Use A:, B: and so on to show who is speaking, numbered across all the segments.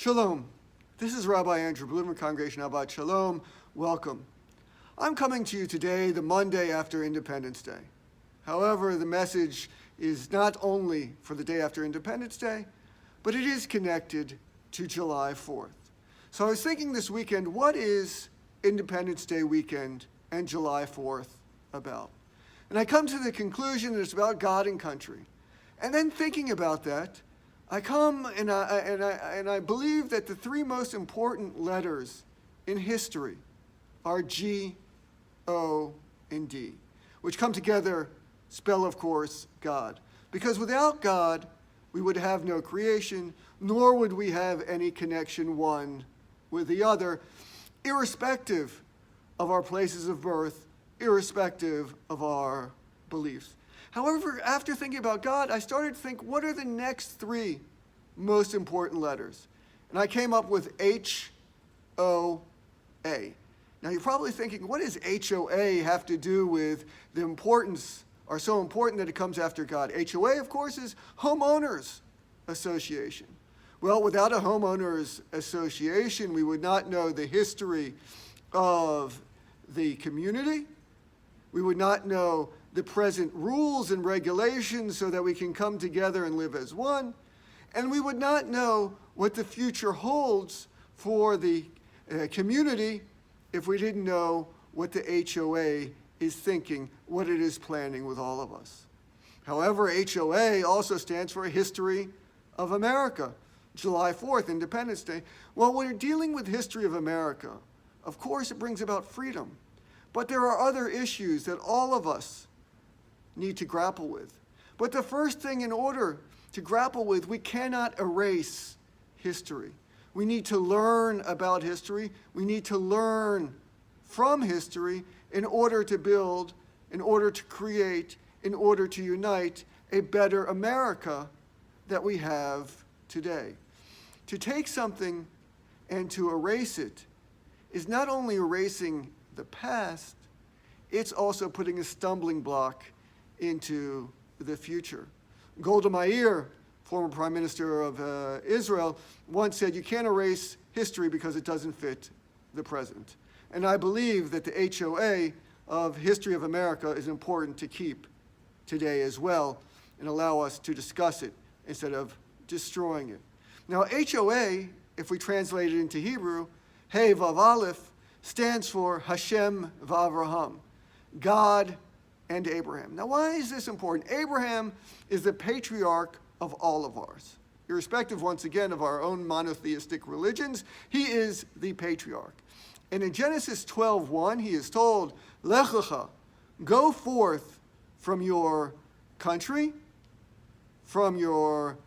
A: Shalom. This is Rabbi Andrew Blumer, Congregation Abad Shalom. Welcome. I'm coming to you today, the Monday after Independence Day. However, the message is not only for the day after Independence Day, but it is connected to July 4th. So I was thinking this weekend, what is Independence Day weekend and July 4th about? And I come to the conclusion that it's about God and country. And then thinking about that, I come and I believe that the three most important letters in history are G, O, and D, which come together, spell, of course, God. Because without God, we would have no creation, nor would we have any connection one with the other, irrespective of our places of birth, irrespective of our beliefs. However, after thinking about God, I started to think, what are the next three most important letters? And I came up with H-O-A. Now you're probably thinking, what does H-O-A have to do with the importance, or so important that it comes after God? H-O-A, of course, is Homeowners Association. Well, without a homeowners association, we would not know the history of the community. We would not know the present rules and regulations so that we can come together and live as one. And we would not know what the future holds for the community if we didn't know what the HOA is thinking, what it is planning with all of us. However, HOA also stands for History of America, July 4th, Independence Day. Well, when you're dealing with history of America, of course it brings about freedom. But there are other issues that all of us need to grapple with. But the first thing, in order to grapple with, we cannot erase history. We need to learn about history. We need to learn from history in order to build, in order to create, in order to unite a better America that we have today. To take something and to erase it is not only erasing the past, it's also putting a stumbling block into the future. Golda Meir, former prime minister of Israel, once said, you can't erase history because it doesn't fit the present. And I believe that the HOA of History of America is important to keep today as well and allow us to discuss it instead of destroying it. Now, HOA, if we translate it into Hebrew, Hey Vav Aleph, stands for Hashem V'Avraham, God and Abraham. Now, why is this important? Abraham is the patriarch of all of ours. Irrespective, once again, of our own monotheistic religions, he is the patriarch. And in Genesis 12:1, he is told, Lech lecha, go forth from your country, from your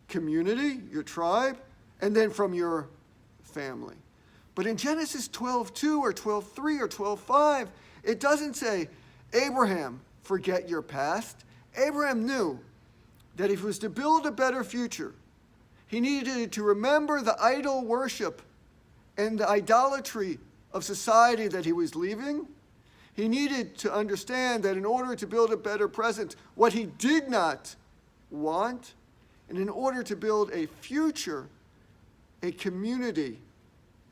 A: community, your tribe, and then from your family. But in Genesis 12:2 or 12:3 or 12:5, it doesn't say, Abraham, forget your past. Abraham knew that if he was to build a better future, he needed to remember the idol worship and the idolatry of society that he was leaving. He needed to understand that in order to build a better present, what he did not want, and in order to build a future, a community,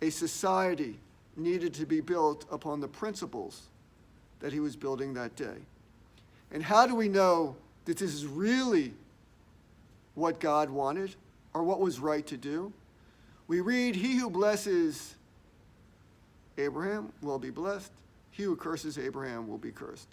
A: a society needed to be built upon the principles that he was building that day. And how do we know that this is really what God wanted or what was right to do? We read, he who blesses Abraham will be blessed. He who curses Abraham will be cursed.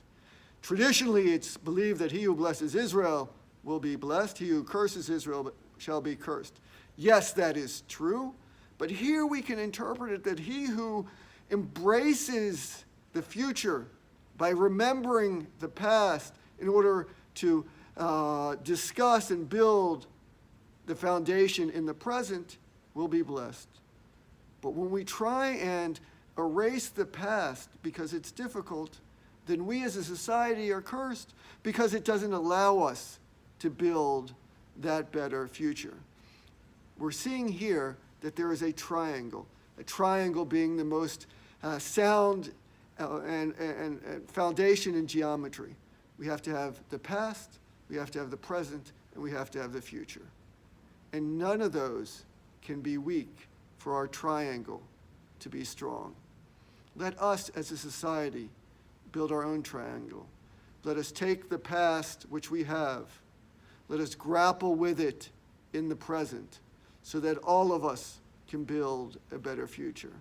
A: Traditionally, it's believed that he who blesses Israel will be blessed. He who curses Israel shall be cursed. Yes, that is true. But here we can interpret it that he who embraces the future by remembering the past in order to discuss and build the foundation in the present will be blessed. But when we try and erase the past because it's difficult, then we as a society are cursed because it doesn't allow us to build that better future. We're seeing here that there is a triangle being the most sound and foundation in geometry. We have to have the past, we have to have the present, and we have to have the future. And none of those can be weak for our triangle to be strong. Let us, as a society, build our own triangle. Let us take the past which we have. Let us grapple with it in the present so that all of us can build a better future.